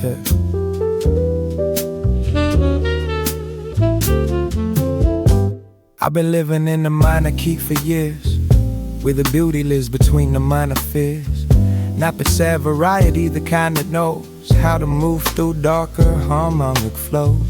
Yeah. I've been living in the minor key for years, where the beauty lives between the minor fears. Not the sad variety, the kind that knows how to move through darker harmonic flows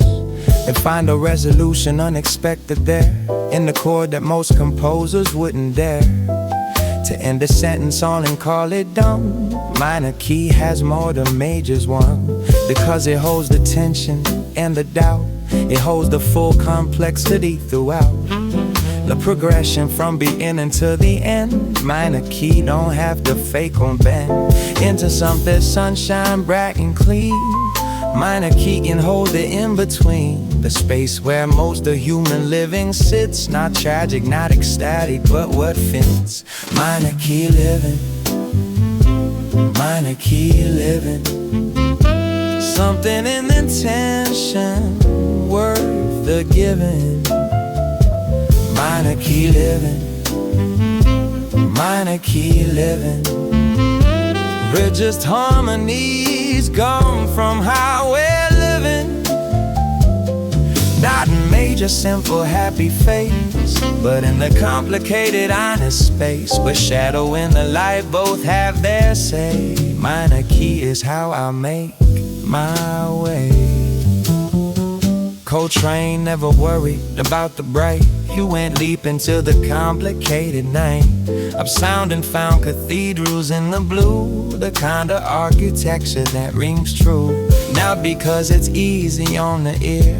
and find a resolution unexpected there in the chord that most composers wouldn't dare to end a sentence on and call it done. Minor key has more than majors one, because it holds the tension and the doubt. It holds the full complexity throughout the progression from beginning to the end. Minor key don't have to fake or bend into something sunshine bright and clean. Minor key can hold the in-between, the space where most of human living sits. Not tragic, not ecstatic, but what fits. Minor key living, minor key living. Something in intention worth the giving. Minor key living, minor key living. Richest harmonies come from how we're living. Not in major, simple, happy face, but in the complicated, honest space where shadow and the light both have their say. Minor key is how I make my way. Coltrane never worried about the bright. You went leap into the complicated night. I've sound and found cathedrals in the blue, the kind of architecture that rings true. Not because it's easy on the ear,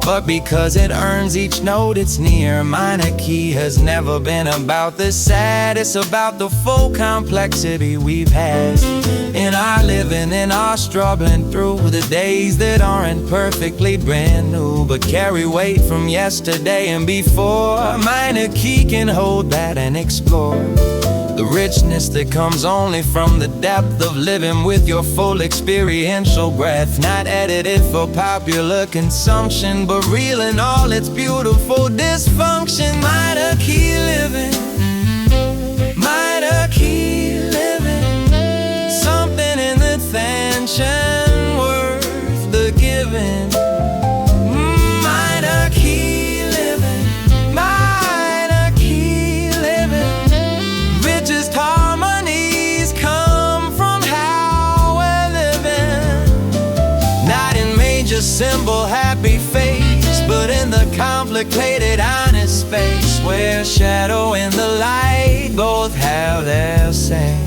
but because it earns each note it's near. Minor key has never been about the sad, it's about the full complexity we've had in our living, in our struggling through the days that aren't perfectly brand new, but carry weight from yesterday and before. Minor key can hold that and explore the richness that comes only from the depth of living with your full experiential breath. Not edited for popular consumption, but real in all its beautiful dysfunction. Minor key living, minor key living. Something in the tension worth the giving. Minor key living, minor key living. Richest harmonies come from how we're living. Not in major, simple, happy face, but in the complicated, honest space where shadow and the light both have their say.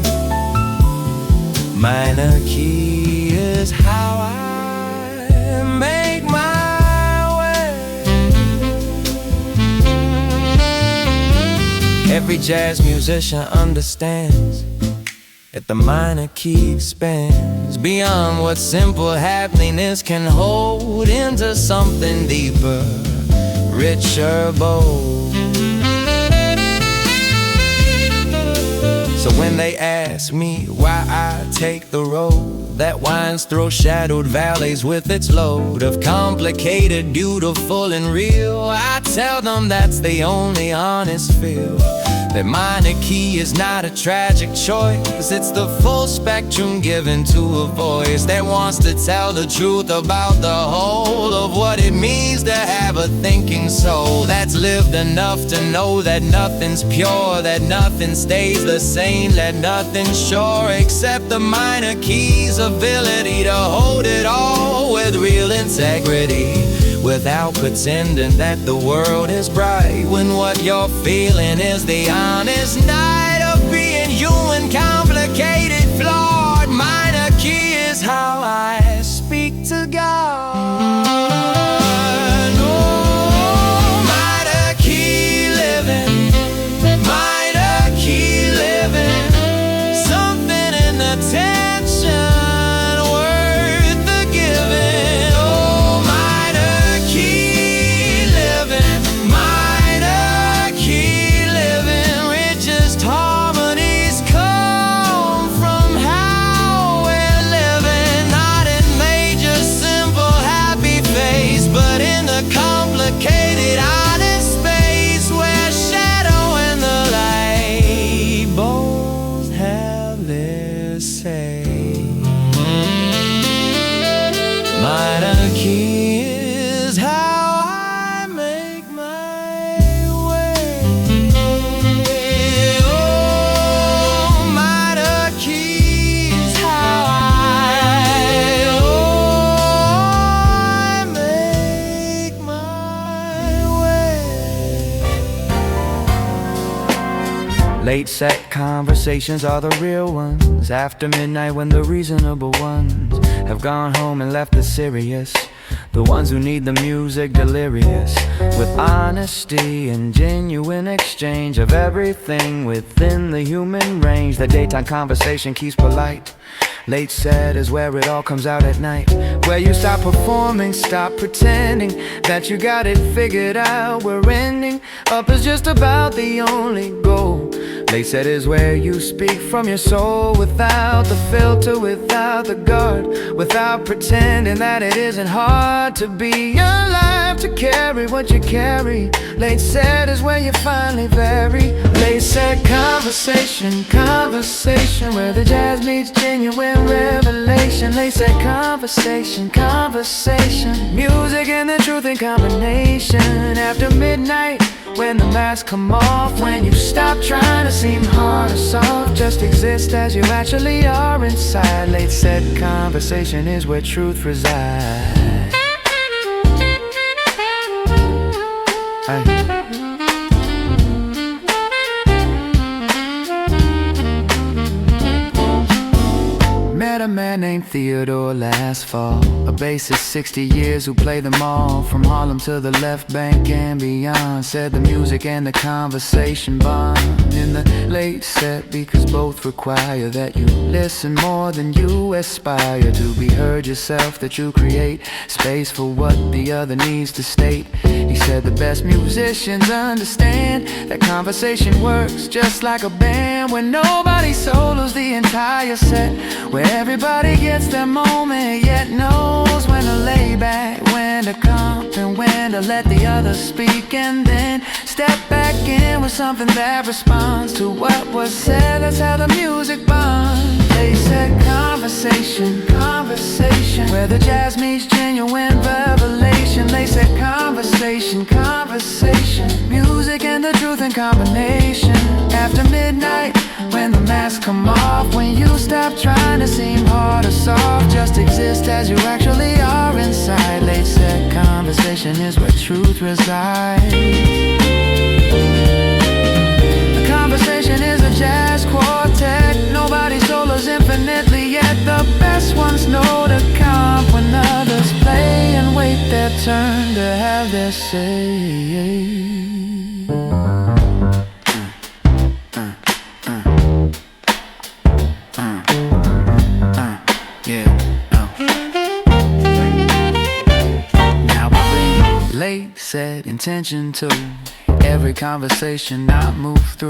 Minor key is how I make my way. Every jazz musician understands that the minor key expands beyond what simple happiness can hold into something deeper, richer, bold. So when they ask me why I take the road that winds through shadowed valleys with its load of complicated, beautiful, and real, I tell them that's the only honest feel. That minor key is not a tragic choice, it's the full spectrum given to a voice that wants to tell the truth about the whole of what it means to have a thinking soul that's lived enough to know that nothing's pure, that nothing stays the same, that nothing's sure except the minor key's ability to hold it all with real integrity, without pretending that the world is bright, when what you're feeling is the honest night of being human, complicated, flawed. Minor key is how I speak to God. Oh, minor key living, minor key living. Something in the tension worth the giving. Oh, minor key living, minor key living. Richest heart key is how I make my way. Oh, minor key is how I make my way. Late set conversations are the real ones. After midnight when the reasonable ones have gone home and left the serious. The ones who need the music delirious, with honesty and genuine exchange of everything within the human range. The daytime conversation keeps polite. Late set is where it all comes out at night, where you stop performing, stop pretending that you got it figured out. We're ending up is just about the only goal. Late set is where you speak from your soul, without the filter, without the guard, without pretending that it isn't hard to be alive, to carry what you carry. Late set is where you finally vary. Late set conversation, conversation, where the jazz meets genuine revelation. Late set conversation, conversation, music and the truth in combination. After midnight, when the masks come off, when you stop trying to seem hard or soft, just exist as you actually are inside. Late set conversation is where truth resides. Met a man named Theodore last fall, a bassist 60 years who played them all, from Harlem to the left bank and beyond. Said the music and the conversation bond in the late set, because both require that you listen more than you aspire to be heard yourself, that you create space for what the other needs to state. He said the best musicians understand that conversation works just like a band, where nobody solos the entire set, where everybody gets their moment, yet knows when to lay back, when to comp, and when to let the other speak, and then step back in with something that responds to what was said. That's how the music bonds. They said conversation, conversation, where the jazz meets genuine revelation. They said conversation, conversation, music and the truth in combination. After midnight, when the masks come off, when you stop trying to seem hard or soft, just exist as you actually are inside. Late set conversation is where truth resides. A conversation is a jazz quartet. Nobody solos infinitely, yet the best ones know to comp when others play and wait their turn to have their say. Late set intention to every conversation I move through.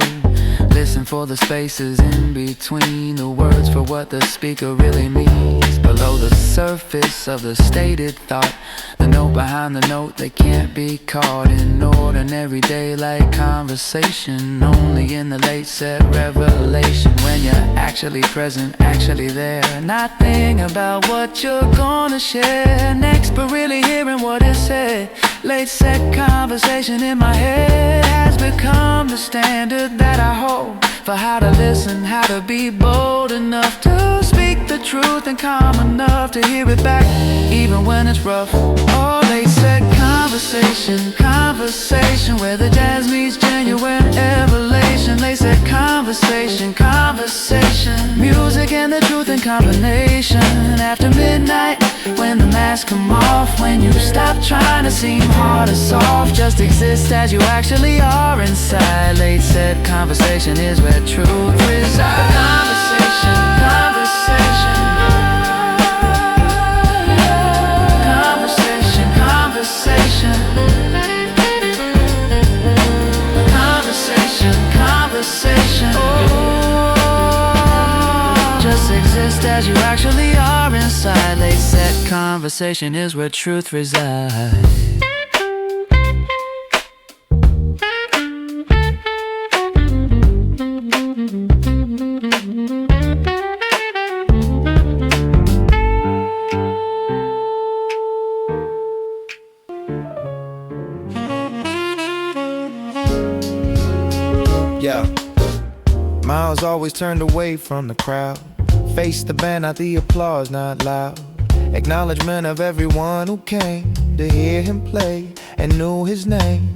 Listen for the spaces in between the words, for what the speaker really means. Below the surface of the stated thought, the note behind the note that can't be caught in ordinary daylight conversation. Only in the late set revelation, when you're actually present, actually there, not thinking about what you're gonna share next, but really hearing what is said. Late set conversation in my head has become the standard that I hold for how to listen, how to be bold enough to speak the truth, and calm enough to hear it back even when it's rough. Oh, late set conversation, conversation, where the jazz meets genuine revelation. Late set conversation, conversation, music and the truth in combination. After midnight, when the masks come off, when you stop trying to seem hard or soft, just exist as you actually are inside. Late set conversation is where truth resides. Conversation, conversation, conversation, conversation, conversation, conversation. Oh, just exist as you actually are inside. Late set conversation is where truth resides. was always turned away from the crowd. Faced the band, not the applause, not loud. Acknowledgement of everyone who came to hear him play and knew his name.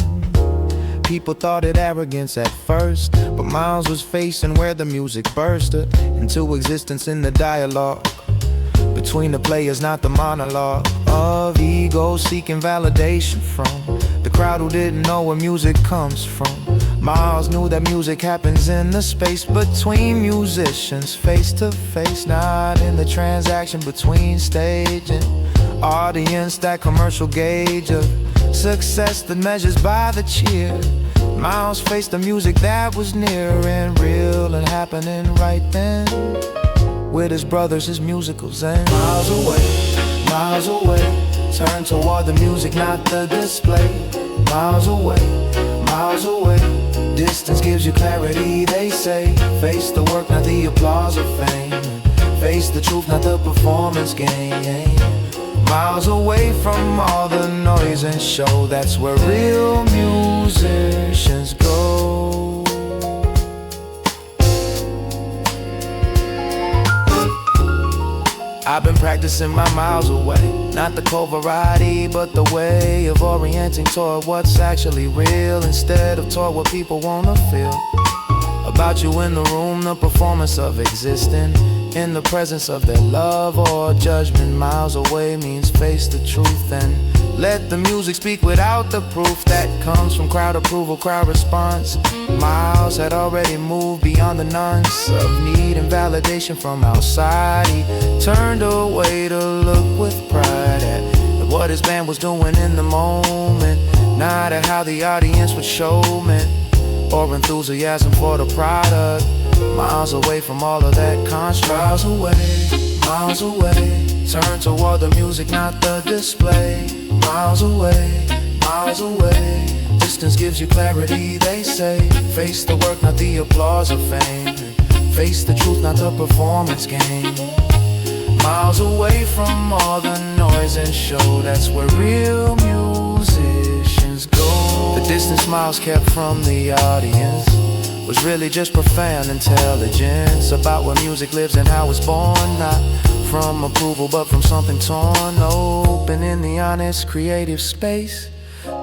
People thought it arrogance at first, but Miles was facing where the music burst into existence in the dialogue between the players, not the monologue of ego seeking validation from the crowd who didn't know where music comes from. Miles knew that music happens in the space between musicians, face to face, not in the transaction between stage and audience. That commercial gauge of success that measures by the cheer. Miles faced the music that was near and real and happening right then. With his brothers, his musical zen. Miles away, turn toward the music, not the display. Miles away, distance gives you clarity, they say. Face the work, not the applause of fame. Face the truth, not the performance game. Miles away from all the noise and show, that's where real musicians go. I've been practicing my miles away, not the cold variety, but the way of orienting toward what's actually real, instead of toward what people wanna feel about you in the room. The performance of existing in the presence of their love or judgment. Miles away means face the truth and let the music speak without the proof that comes from crowd approval, crowd response. Miles had already moved beyond the nonce of need and validation from outside. He turned away to look with pride at what his band was doing in the moment, not at how the audience would show it or enthusiasm for the product. Miles away from all of that construct. Miles away, turn toward the music, not the display. Miles away, distance gives you clarity, they say. Face the work, not the applause of fame. Face the truth, not the performance game. Miles away from all the noise and show, that's where real musicians go. The distance Miles kept from the audience was really just profound intelligence about where music lives and how it's born, not from approval but from something torn open in the honest creative space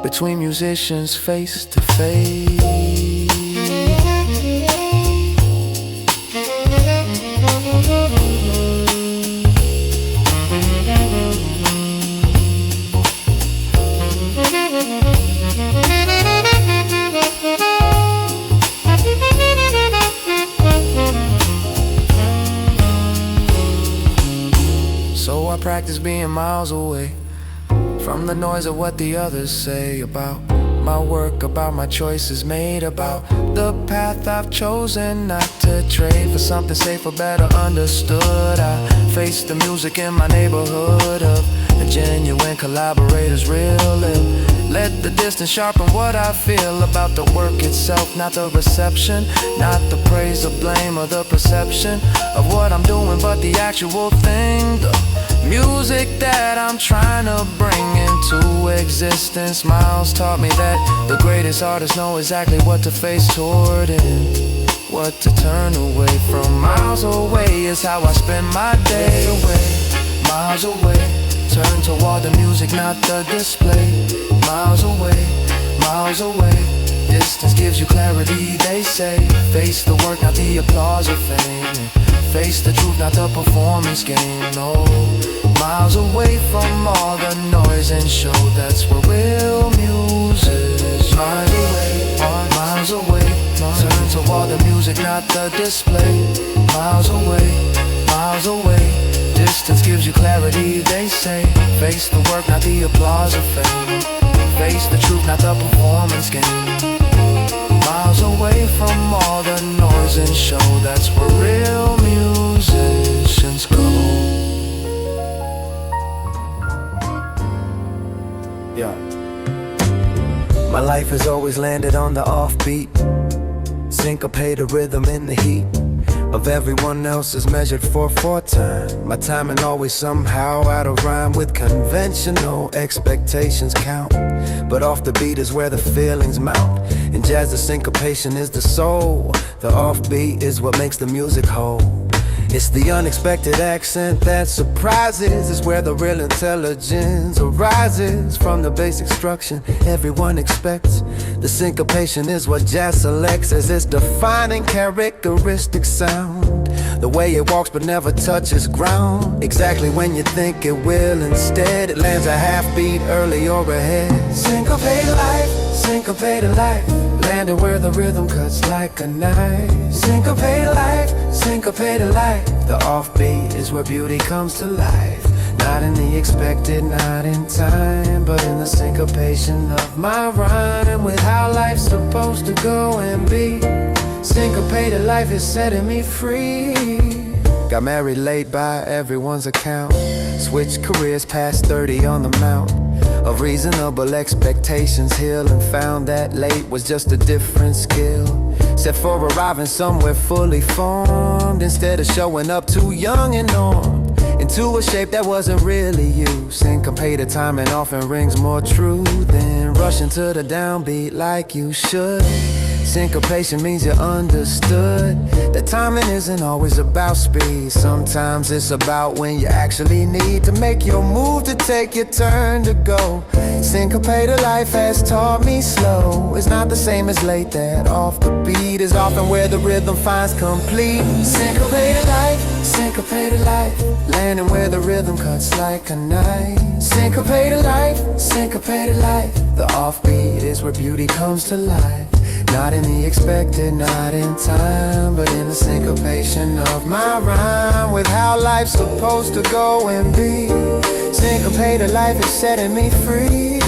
between musicians face to face. So I practice being miles away from the noise of what the others say about my work, about my choices made, about the path I've chosen not to trade for something safer, better understood. I face the music in my neighborhood of the genuine collaborators, real and let the distance sharpen what I feel about the work itself, not the reception, not the praise or blame or the perception of what I'm doing, but the actual thing, the music that I'm trying to bring into existence. Miles taught me that the greatest artists know exactly what to face toward and what to turn away from. Miles away is how I spend my day. Miles away, turn toward the music, not the display. Miles away, distance gives you clarity, they say. Face the work, not the applause of fame. Face the truth, not the performance game, no. Miles away from all the noise and show, that's where real music. Miles away, turn toward the music, not the display. Miles away, distance gives you clarity, they say. Face the work, not the applause of fame. Face the truth, not the performance game. Miles away from all the noise and show, that's where real musicians go. Yeah. My life has always landed on the offbeat, syncopated rhythm in the heat. of everyone else is measured for 4 time. My timing always somehow out of rhyme with conventional expectations count. But off the beat is where the feelings mount. In jazz the syncopation is the soul. The offbeat is what makes the music whole. It's the unexpected accent that surprises. It's where the real intelligence arises. From the basic structure everyone expects. The syncopation is what jazz selects as its defining characteristic sound. The way it walks but never touches ground. Exactly when you think it will, instead it lands a half beat early or ahead. Syncopated life, syncopated life, landing where the rhythm cuts like a knife. Syncopated life, syncopated life, the offbeat is where beauty comes to life. Not in the expected, not in time, but in the syncopation of my rhyme. With how life's supposed to go and be. Syncopated life is setting me free. Got married late by everyone's account. Switched careers past 30 on the mount of reasonable expectations. Heal and found that late was just a different skill. Set for arriving somewhere fully formed, instead of showing up too young and normed into a shape that wasn't really you. Syncopated timing often rings more true than rushing to the downbeat like you should. Syncopation means you're understood. That timing isn't always about speed. Sometimes it's about when you actually need to make your move, to take your turn to go. Syncopated life has taught me slow is not the same as late. That off the beat is often where the rhythm finds complete. Syncopated life, syncopated life, landing where the rhythm cuts like a knife. Syncopated life, syncopated life, the offbeat is where beauty comes to life. Not in the expected, not in time, but in the syncopation of my rhyme. With how life's supposed to go and be. Syncopated life is setting me free.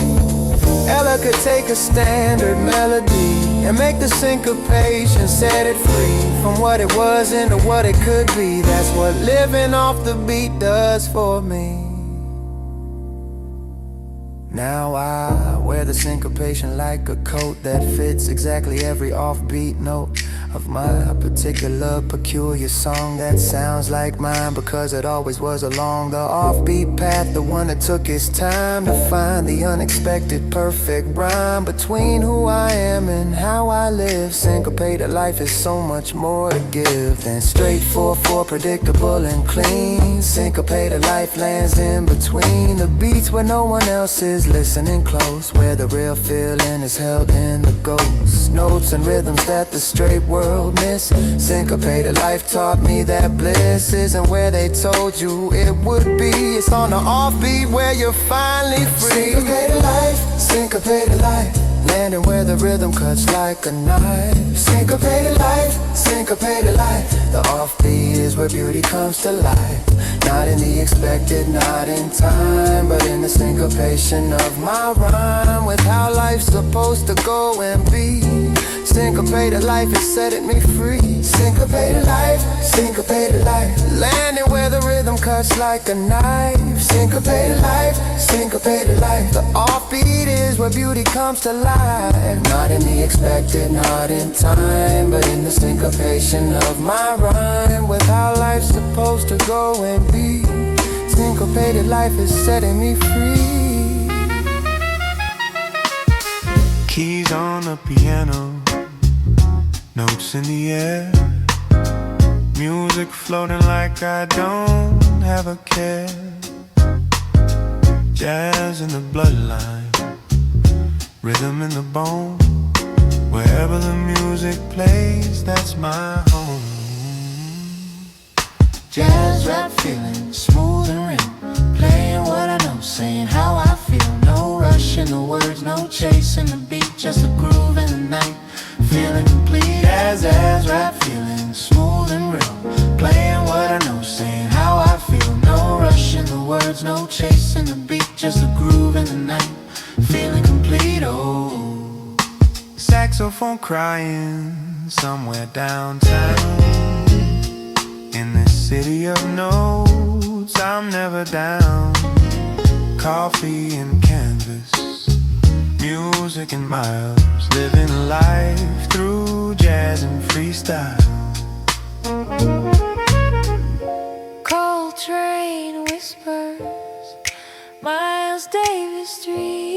Ella could take a standard melody and make the syncopation set it free from what it was into what it could be. That's what living off the beat does for me. Now I wear the syncopation like a coat that fits exactly every offbeat note of my particular peculiar song that sounds like mine, because it always was along the offbeat path, the one that took its time to find the unexpected perfect rhyme between who I am and how I live. Syncopated life is so much more to give than straight 4/4 predictable and clean. Syncopated life lands in between the beats where no one else is listening close, where the real feeling is held in the ghost notes and rhythms that the straight world miss. Syncopated life taught me that bliss isn't where they told you it would be. It's on the offbeat where you're finally free. Syncopated life, syncopated life, landing where the rhythm cuts like a knife. Syncopated life, syncopated life, the offbeat is where beauty comes to life. Not in the expected, not in time, but in the syncopation of my rhyme. With how life's supposed to go and be. Syncopated life is setting me free. Syncopated life, syncopated life, landing where the rhythm cuts like a knife. Syncopated life, syncopated life, the offbeat is where beauty comes to life. Not in the expected, not in time, but in the syncopation of my rhyme. With how life's supposed to go and be. Syncopated life is setting me free. Keys on the piano, notes in the air, music floating like I don't have a care. Jazz in the bloodline, rhythm in the bone. Wherever the music plays, that's my home. Jazz rap feeling smooth and real, playing what I know, saying how I feel. No rush in the words, no chasing the beat, just a groove in the night, feeling complete. Jazz rap feeling smooth and real, playing what I know, saying how I feel. No rush in the words, no chasing the beat, just a groove in the night, feeling complete. Oh, Saxophone crying somewhere downtown. In this city of notes, I'm never down. Coffee and canvas, music and miles, living life through jazz and freestyle. Coltrane whispers, Miles Davis dreams.